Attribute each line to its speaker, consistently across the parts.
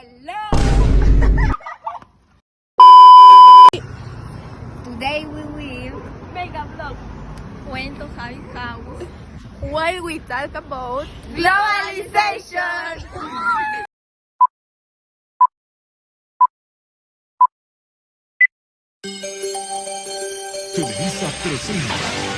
Speaker 1: Hello! Today we will
Speaker 2: make a vlog.
Speaker 1: Cuento Javi's house
Speaker 2: While we talk about
Speaker 1: globalization.
Speaker 3: Televisa presenta.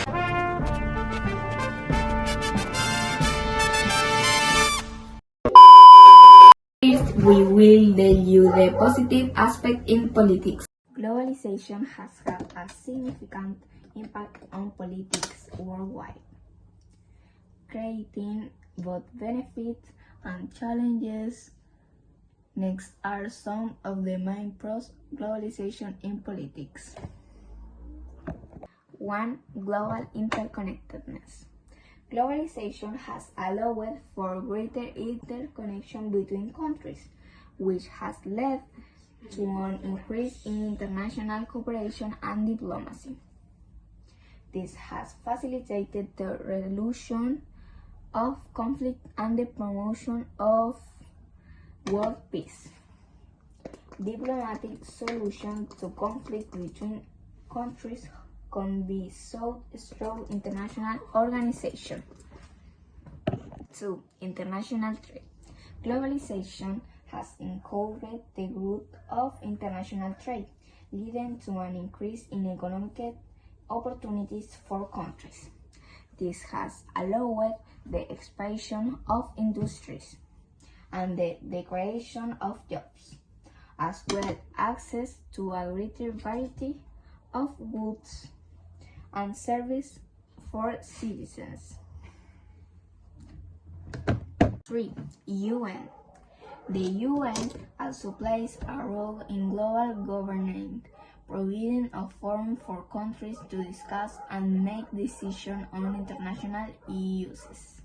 Speaker 1: First, we will tell you the positive aspect in politics. Globalization has had a significant impact on politics worldwide, creating both benefits and challenges. Next are some of the main pros globalization in politics. 1. Global interconnectedness. Globalization has allowed for greater interconnection between countries, which has led to an increase in international cooperation and diplomacy. This has facilitated the resolution of conflict and the promotion of world peace. Diplomatic solutions to conflict between countries can be sought through international organizations. 2. International trade. Globalization has encouraged the growth of international trade, leading to an increase in economic opportunities for countries. This has allowed the expansion of industries and the creation of jobs, as well as access to a greater variety of goods and services for citizens. 3. UN. The UN also plays a role in global governance, providing a forum for countries to discuss and make decisions on international issues.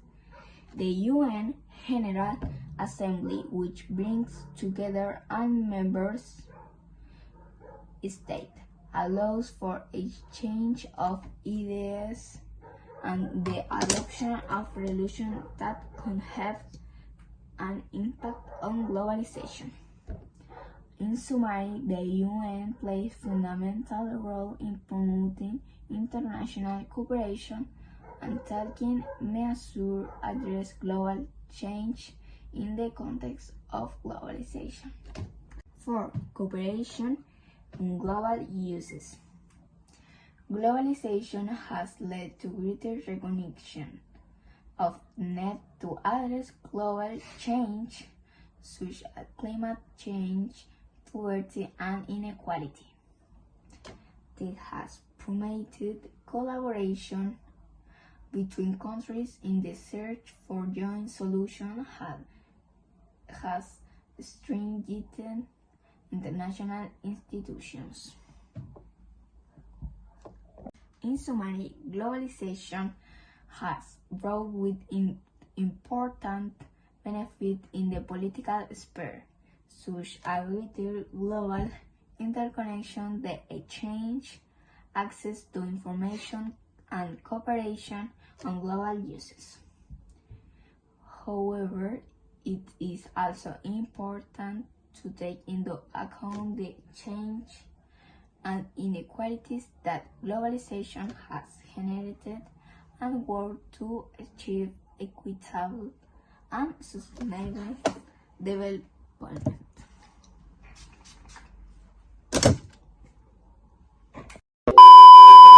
Speaker 1: The UN General Assembly, which brings together and members states, allows for exchange of ideas and the adoption of resolutions that can have an impact on globalization. In summary, the UN plays a fundamental role in promoting international cooperation and taking measures to address global change in the context of globalization. 4. Cooperation in global uses. Globalization has led to greater recognition of the need to address global change, such as climate change, poverty, and inequality. This has promoted collaboration between countries in the search for joint solutions, has strengthened international institutions. In summary, globalization has brought with important benefits in the political sphere, such as greater global interconnection, the exchange, access to information, and cooperation on global uses. However, it is also important to take into account the change and inequalities that globalization has generated and work to achieve equitable and sustainable development.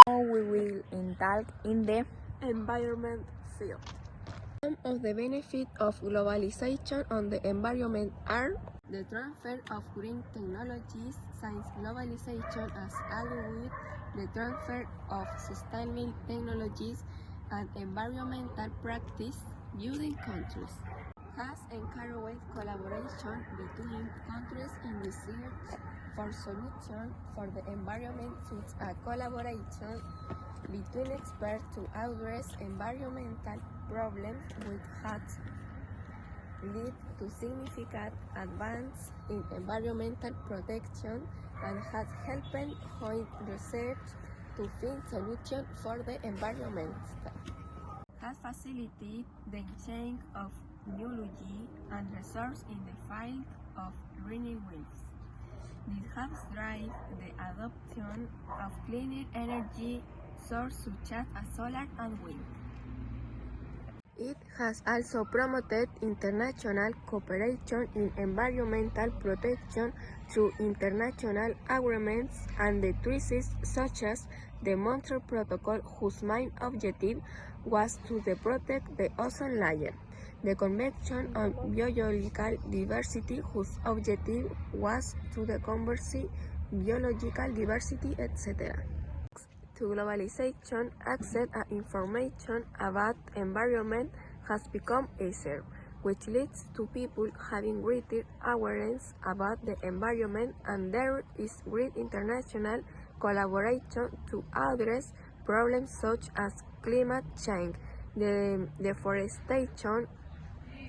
Speaker 1: Now we will indulge in the
Speaker 2: environment field. Some of the benefits of globalization on the environment are the transfer of green technologies, science globalization as along with the transfer of sustainable technologies and environmental practice between countries. Has encouraged collaboration between countries in research for solutions for the environment, such as collaboration between experts to address environmental problems, which has led to significant advance in environmental protection and has helped joint research to find solutions for the environment. Has facilitated the exchange of knowledge and resources in the field of renewables. This has driven the adoption of cleaner energy sources such as solar and wind. It has also promoted international cooperation in environmental protection through international agreements and treaties such as the Montreal Protocol, whose main objective was to protect the ozone layer, the Convention on Biological Diversity, whose objective was to conserve biological diversity, etc. To globalization, access to information about environment has become easier, which leads to people having greater awareness about the environment, and there is great international collaboration to address problems such as climate change, the deforestation,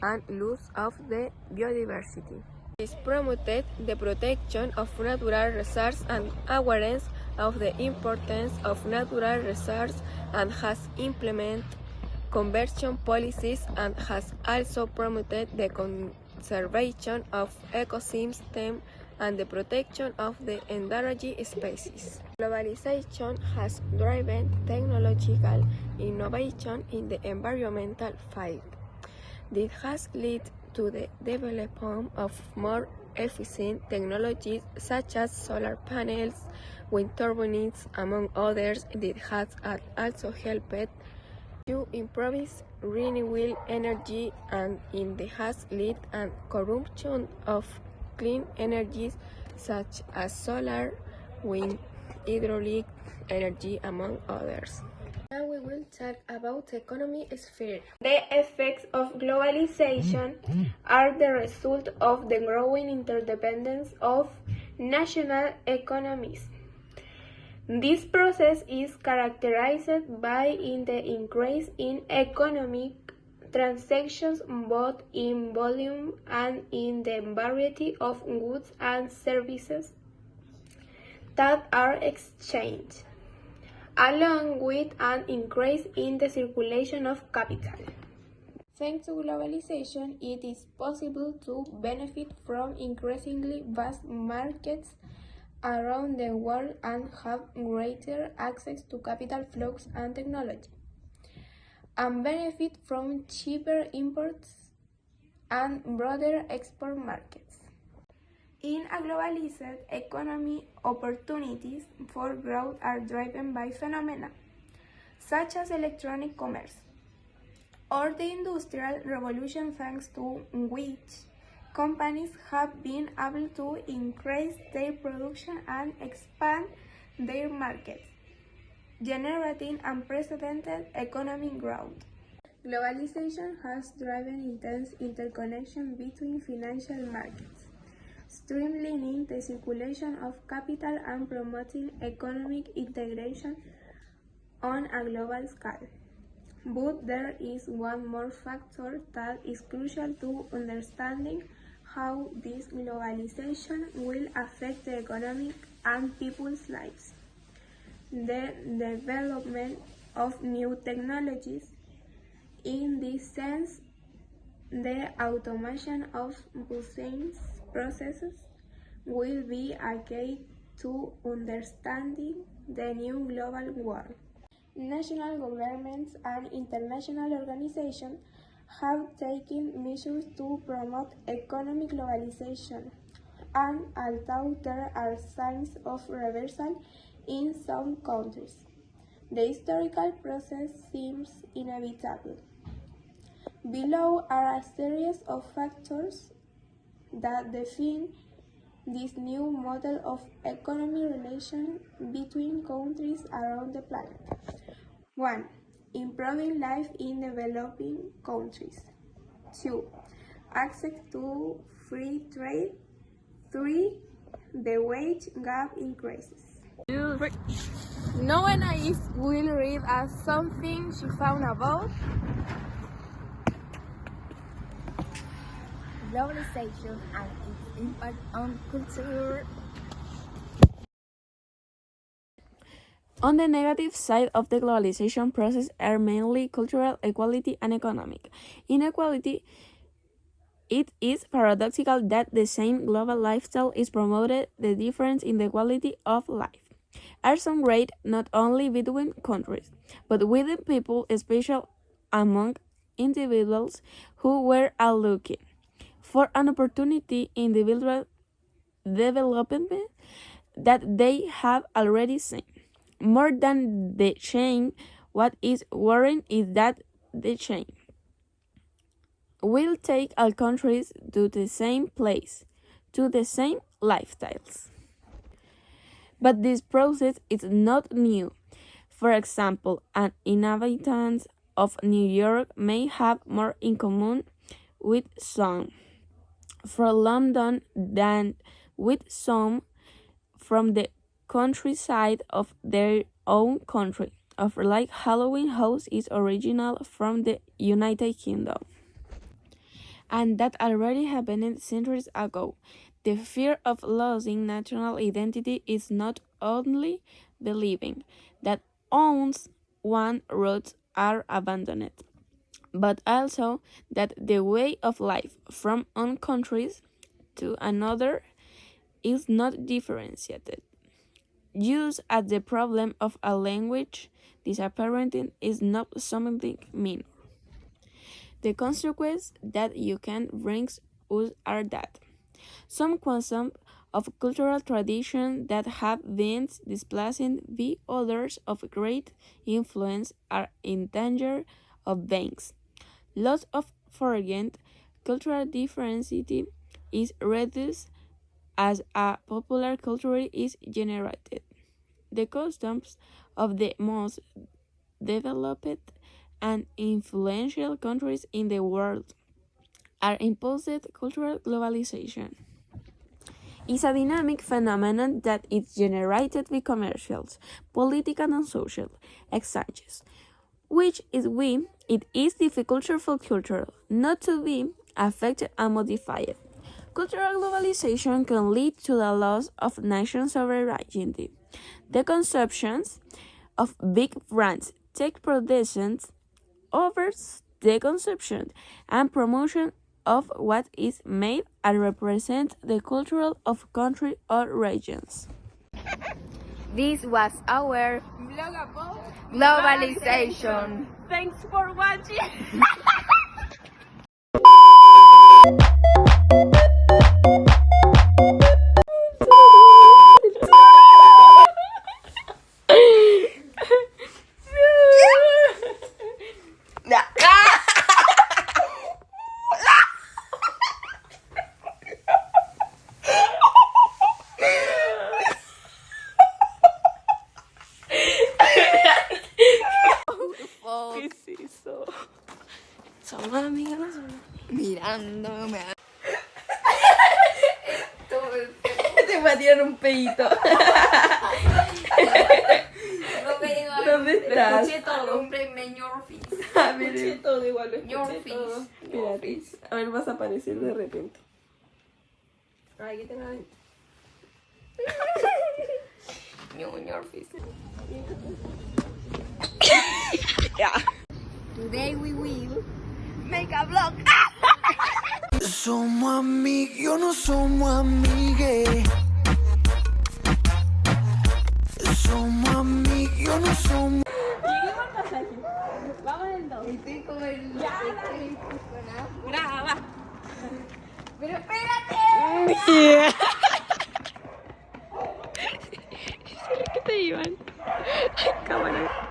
Speaker 2: and loss of the biodiversity. This promoted the protection of natural resources and awareness of the importance of natural resources, and has implemented conservation policies and has also promoted the conservation of ecosystems and the protection of the endangered species. Globalization has driven technological innovation in the environmental field. This has led to the development of more efficient technologies such as solar panels, wind turbines, among others. That has also helped to improve renewable energy, and it has led to corruption of clean energies such as solar, wind, hydraulic energy, among others. Now we will talk about the economy sphere.
Speaker 1: The effects of globalization are the result of the growing interdependence of national economies. This process is characterized by the increase in economic transactions both in volume and in the variety of goods and services that are exchanged, along with an increase in the circulation of capital. Thanks to globalization, it is possible to benefit from increasingly vast markets around the world and have greater access to capital flows and technology, and benefit from cheaper imports and broader export markets. In a globalized economy, opportunities for growth are driven by phenomena such as electronic commerce or the Industrial Revolution, thanks to which companies have been able to increase their production and expand their markets, generating unprecedented economic growth. Globalization has driven intense interconnection between financial markets, streamlining the circulation of capital and promoting economic integration on a global scale. But there is one more factor that is crucial to understanding how this globalization will affect the economic and people's lives: the development of new technologies. In this sense, the automation of business processes will be a key to understanding the new global world. National governments and international organizations have taken measures to promote economic globalization, and although there are signs of reversal in some countries, the historical process seems inevitable. Below are a series of factors that define this new model of economic relations between countries around the planet. 1. Improving life in developing countries. 2. Access to free trade. 3. The wage gap increases.
Speaker 2: No one will read as something she found about
Speaker 1: Globalization and its impact on culture. On the negative side of the globalization process are mainly cultural equality and economic inequality.
Speaker 4: It is paradoxical that the same global lifestyle is promoted. The difference in the quality of life are some great not only between countries, but within people, especially among individuals who were all looking for an opportunity in individual development that they have already seen. More than the change, what is worrying is that the change will take all countries to the same place, to the same lifestyles. But this process is not new. For example, an inhabitant of New York may have more in common with some from London than with some from the countryside of their own country, of like Halloween House is original from the United Kingdom. And that already happened centuries ago. The fear of losing national identity is not only believing that owns one roots are abandoned, but also that the way of life from one country to another is not differentiated. Just as the problem of a language disappearing is not something minor. The consequences that you can bring us are that some quantum of cultural tradition that have been displaced by others of great influence are in danger of being lost of forget. Cultural diversity is reduced as a popular culture is generated. The customs of the most developed and influential countries in the world are imposed. Cultural globalization is a dynamic phenomenon that is generated by commercial, political, and social exchanges, which is why it is difficult for culture not to be affected and modified. Cultural globalization can lead to the loss of national sovereignty. The consumptions of big brands take precedence over the consumption and promotion of what is made and represent the culture of country or regions.
Speaker 1: This was our
Speaker 2: Blog about
Speaker 1: globalization.
Speaker 2: Thanks for watching.
Speaker 4: ¿Qué es eso? Somos amigas, no somos.
Speaker 1: Mirándome.
Speaker 4: Te va a tirar un pedito. ¿Dónde estás?
Speaker 1: Escuché todo. Cómprenme your face.
Speaker 4: A ver,
Speaker 2: Escuché todo igual, lo
Speaker 1: Your
Speaker 2: escuché todo.
Speaker 1: face.
Speaker 4: espérate. A ver, vas a aparecer de repente.
Speaker 2: Ay, ¿qué te va a decir?
Speaker 1: Your face.
Speaker 4: Ya.
Speaker 1: Today we will make a vlog.
Speaker 3: Somos amigos, no somos amigues. Somos amigos, no somos.
Speaker 2: Lleguemos al pasaje. Vamos en dos.
Speaker 1: Estoy como el.
Speaker 2: Ya, dale. Graba.
Speaker 1: Pero espérate.
Speaker 4: ¿Qué te iban? Ay, cámara.